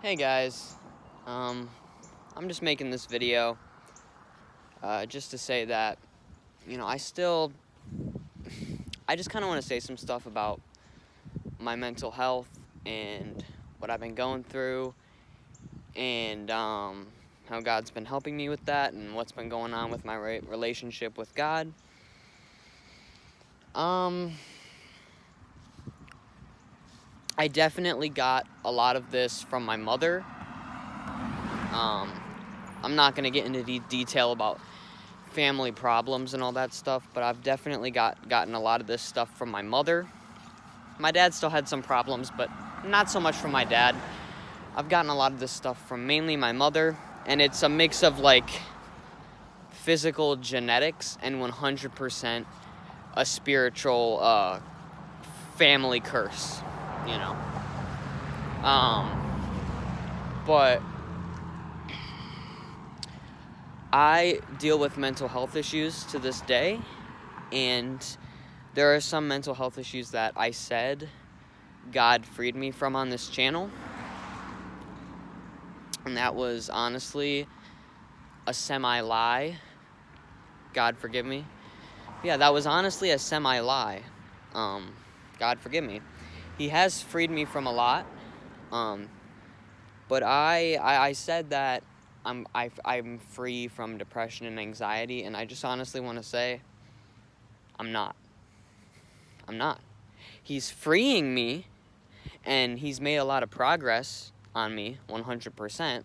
Hey guys, I'm just making this video just to say that, I just kind of want to say some stuff about my mental health and what I've been going through and how God's been helping me with that and what's been going on with my relationship with God. I definitely got a lot of this from my mother. I'm not going to get into detail about family problems and all that stuff, but I've definitely gotten a lot of this stuff from my mother. My dad still had some problems, but not so much from my dad. I've gotten a lot of this stuff from mainly my mother, and it's a mix of physical genetics and 100% a spiritual family curse, you know. But I deal with mental health issues to this day, and there are some mental health issues that I said God freed me from on this channel, and that was honestly a semi-lie. God forgive me. Yeah, that was honestly a semi-lie. God forgive me. He has freed me from a lot, but I said that I'm free from depression and anxiety, and I just honestly want to say I'm not. He's freeing me, and he's made a lot of progress on me, 100%,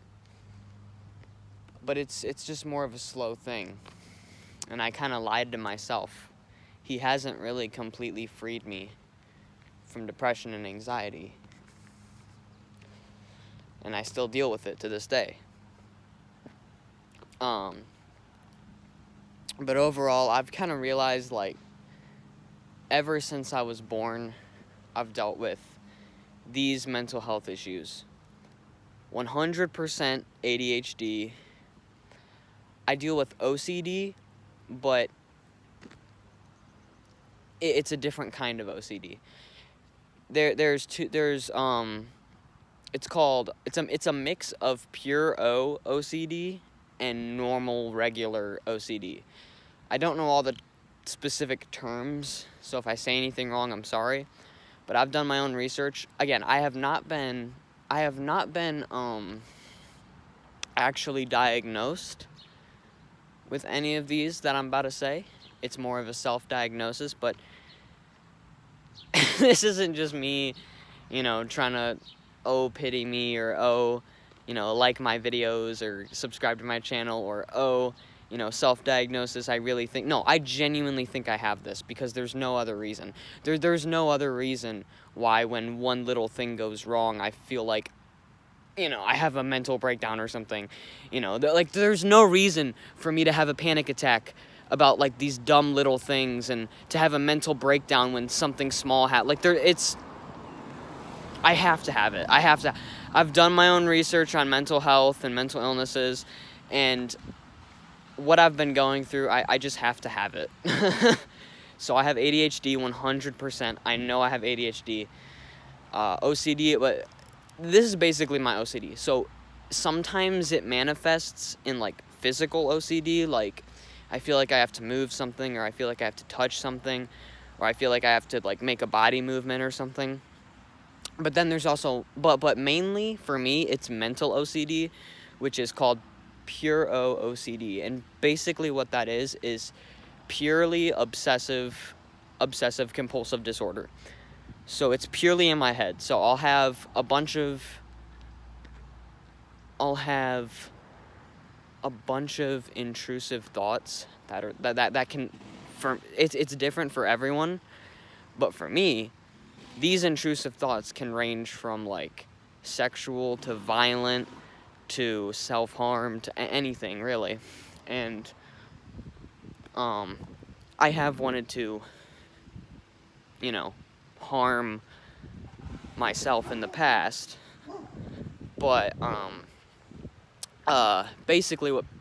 but it's just more of a slow thing, and I kind of lied to myself. He hasn't really completely freed me from depression and anxiety, and I still deal with it to this day. But overall, I've kind of realized, ever since I was born, I've dealt with these mental health issues. 100% ADHD. I deal with OCD, but it's a different kind of OCD. It's a mix of pure OCD and normal regular OCD. I don't know all the specific terms, so if I say anything wrong, I'm sorry. But I've done my own research. Again, I have not been actually diagnosed with any of these that I'm about to say. It's more of a self-diagnosis, but this isn't just me, trying to, pity me, or, like my videos, or subscribe to my channel, or, self-diagnosis. I genuinely think I have this, because there's no other reason. There's no other reason why when one little thing goes wrong, I feel like, I have a mental breakdown or something. There's no reason for me to have a panic attack about, these dumb little things, and to have a mental breakdown when something small I have to have it. I've done my own research on mental health and mental illnesses, and what I've been going through, I just have to have it. So I have ADHD 100%. I know I have ADHD. OCD, but this is basically my OCD. So sometimes it manifests in physical OCD, I feel like I have to move something, or I feel like I have to touch something, or I feel like I have to make a body movement or something. But then there's also, but mainly for me, it's mental OCD, which is called pure OCD. And basically what that is purely obsessive compulsive disorder. So it's purely in my head. So I'll have a bunch of intrusive thoughts that can, it's different for everyone, but for me, these intrusive thoughts can range from sexual to violent to self-harm to anything really. And I have wanted to harm myself in the past, but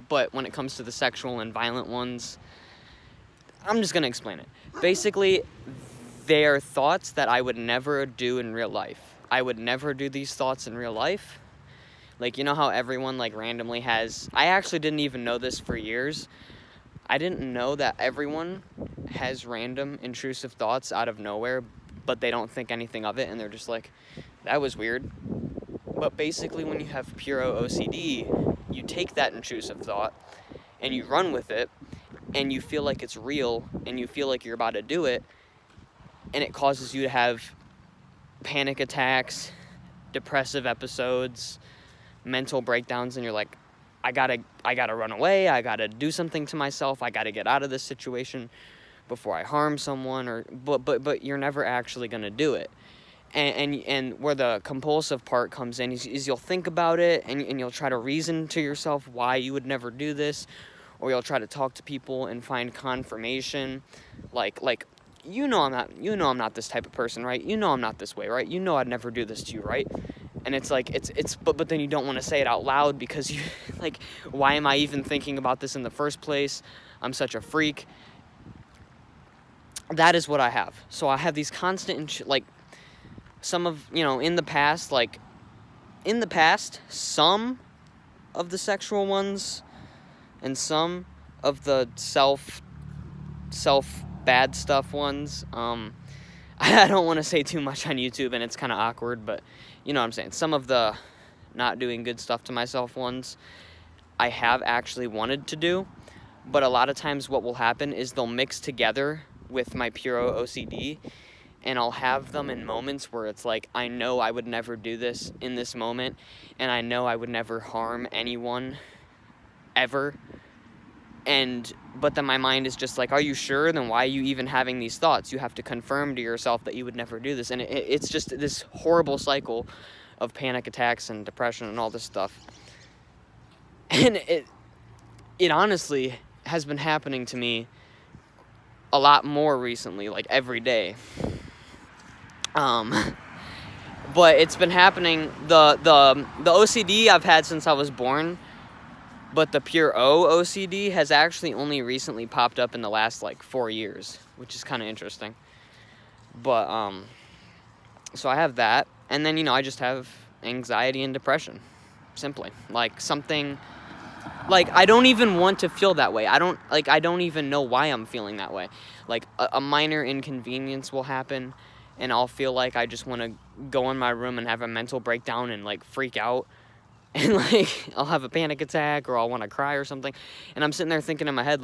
but when it comes to the sexual and violent ones, I'm just gonna explain it. Basically, they are thoughts that I would never do in real life. I would never do these thoughts in real life, Like, you know how everyone, like, randomly has... I actually didn't even know this for years. I didn't know that everyone has random intrusive thoughts out of nowhere, but they don't think anything of it, and they're just like, that was weird. But basically, when you have pure OCD, you take that intrusive thought, and you run with it, and you feel like it's real, and you feel like you're about to do it, and it causes you to have panic attacks, depressive episodes, mental breakdowns, and you're like, I gotta run away, I gotta do something to myself, I gotta get out of this situation before I harm someone, but you're never actually gonna do it. And where the compulsive part comes in is you'll think about it, and you'll try to reason to yourself why you would never do this, or you'll try to talk to people and find confirmation, like I'm not this type of person, right? I'm not this way, right? I'd never do this to you, right? And it's like, but then you don't want to say it out loud because you, like, why am I even thinking about this in the first place? I'm such a freak. That is what I have. So I have these constant, like, some of, in the past, some of the sexual ones and some of the self bad stuff ones, I don't want to say too much on YouTube, and it's kind of awkward, but you know what I'm saying. Some of the not doing good stuff to myself ones, I have actually wanted to do, but a lot of times what will happen is they'll mix together with my pure OCD, and I'll have them in moments where it's like, I know I would never do this in this moment, and I know I would never harm anyone, ever. But then my mind is just like, are you sure? Then why are you even having these thoughts? You have to confirm to yourself that you would never do this. And it's just this horrible cycle of panic attacks and depression and all this stuff. And it honestly has been happening to me a lot more recently, like every day. But it's been happening, the OCD I've had since I was born, but the pure OCD has actually only recently popped up in the last, 4 years, which is kind of interesting. But, so I have that, and then, I just have anxiety and depression, simply. Something, I don't even want to feel that way. I don't even know why I'm feeling that way. A minor inconvenience will happen, and I'll feel like I just want to go in my room and have a mental breakdown and, freak out. And, I'll have a panic attack, or I'll want to cry or something. And I'm sitting there thinking in my head,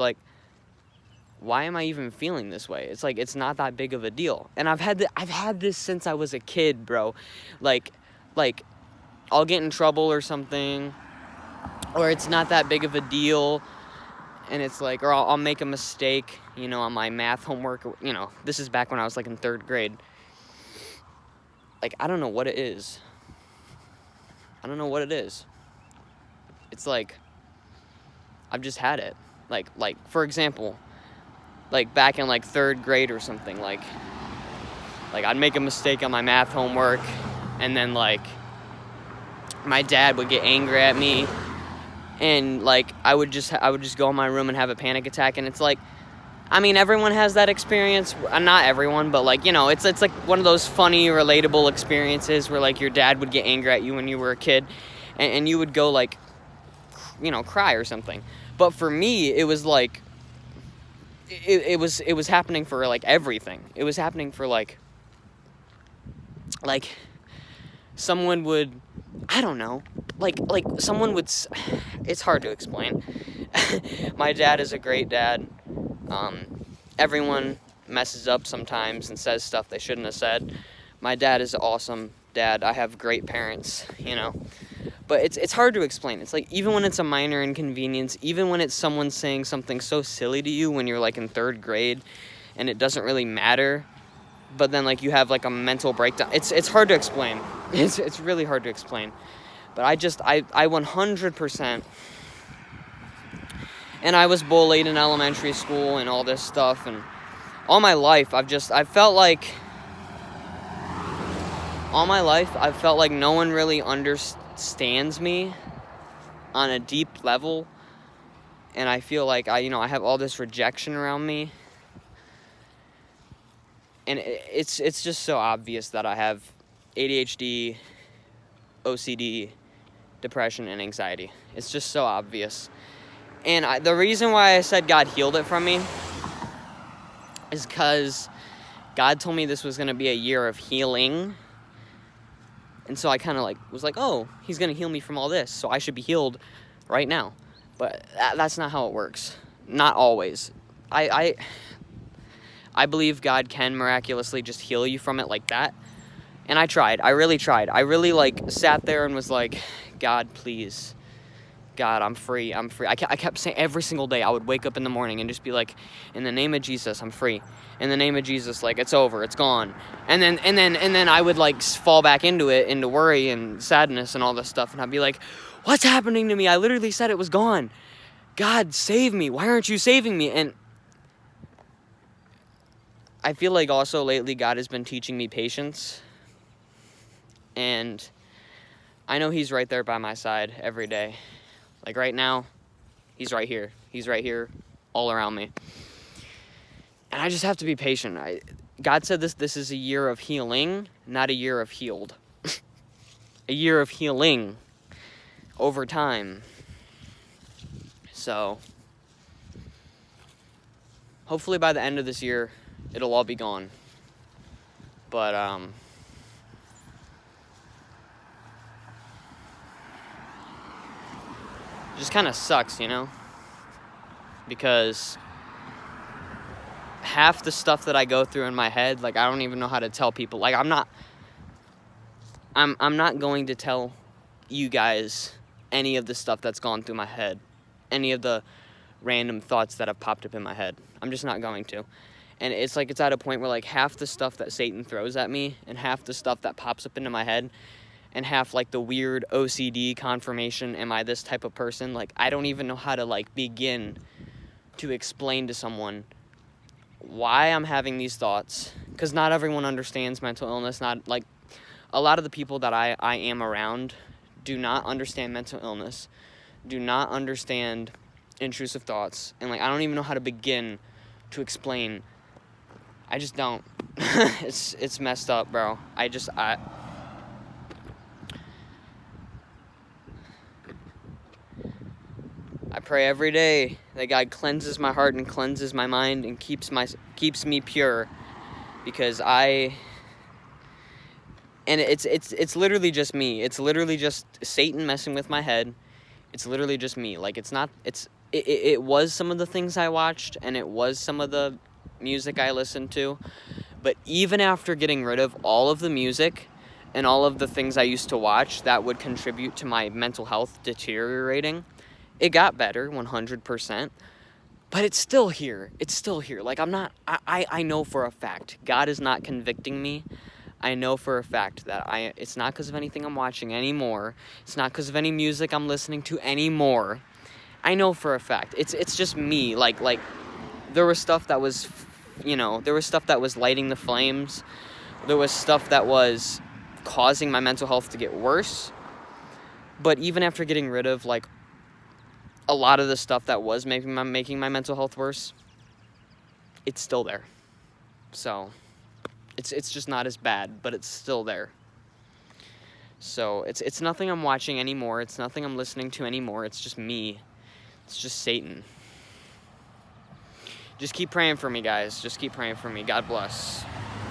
why am I even feeling this way? It's it's not that big of a deal. And I've had this since I was a kid, bro. I'll get in trouble or something, or it's not that big of a deal. And it's or I'll make a mistake, on my math homework. This is back when I was, in 3rd grade. I don't know what it is. I don't know what it is. It's I've just had it. For example, back in 3rd grade or something, I'd make a mistake on my math homework, and then my dad would get angry at me, and I would just go in my room and have a panic attack. And it's everyone has that experience. Not everyone, but it's one of those funny, relatable experiences where your dad would get angry at you when you were a kid, and you would go cry or something. But for me, it was it was happening for everything. It was happening for someone would, I don't know, someone would. It's hard to explain. My dad is a great dad. Everyone messes up sometimes and says stuff they shouldn't have said. My dad is an awesome dad. I have great parents, But it's hard to explain. It's even when it's a minor inconvenience, even when it's someone saying something so silly to you when you're in 3rd grade, and it doesn't really matter, but then you have a mental breakdown. It's hard to explain. It's really hard to explain. But I 100%. And I was bullied in elementary school and all this stuff, and all my life I've felt like no one really understands me on a deep level, and I feel like I have all this rejection around me, and it's just so obvious that I have ADHD, OCD, depression, and anxiety. It's just so obvious. And the reason why I said God healed it from me is because God told me this was going to be a year of healing. And so I kind of was like, oh, he's going to heal me from all this, so I should be healed right now. But that's not how it works. Not always. I believe God can miraculously just heal you from it like that. And I tried. I really tried. I really sat there and was like, God, please. God, I'm free. I'm free. I kept saying every single day, I would wake up in the morning and just be like, in the name of Jesus, I'm free. In the name of Jesus, it's over. It's gone. And then I would fall back into it, into worry and sadness and all this stuff. And I'd be like, what's happening to me? I literally said it was gone. God, save me. Why aren't you saving me? And I feel like also lately God has been teaching me patience. And I know he's right there by my side every day. Right now, he's right here. He's right here all around me. And I just have to be patient. God said this is a year of healing, not a year of healed. A year of healing over time. So, hopefully by the end of this year, it'll all be gone. But, just kind of sucks, because half the stuff that I go through in my head, I don't even know how to tell people. I'm not going to tell you guys any of the stuff that's gone through my head, any of the random thoughts that have popped up in my head. I'm just not going to. And it's it's at a point where half the stuff that Satan throws at me and half the stuff that pops up into my head and half the weird OCD confirmation, am I this type of person? I don't even know how to begin to explain to someone why I'm having these thoughts, because not everyone understands mental illness. Not a lot of the people that I am around do not understand mental illness, do not understand intrusive thoughts, and I don't even know how to begin to explain. I just don't. It's messed up, bro. I pray every day that God cleanses my heart and cleanses my mind and keeps me pure, because it's literally just me. It's literally just Satan messing with my head. It's literally just me. It was some of the things I watched, and it was some of the music I listened to, but even after getting rid of all of the music and all of the things I used to watch that would contribute to my mental health deteriorating, it got better, 100%, but it's still here. It's still here. I know for a fact, God is not convicting me. I know for a fact that it's not because of anything I'm watching anymore. It's not because of any music I'm listening to anymore. I know for a fact. It's just me. There was stuff that was, there was stuff that was lighting the flames. There was stuff that was causing my mental health to get worse. But even after getting rid of, a lot of the stuff that was making my mental health worse, it's still there. So, it's just not as bad, but it's still there. So, it's nothing I'm watching anymore. It's nothing I'm listening to anymore. It's just me. It's just Satan. Just keep praying for me, guys. Just keep praying for me. God bless.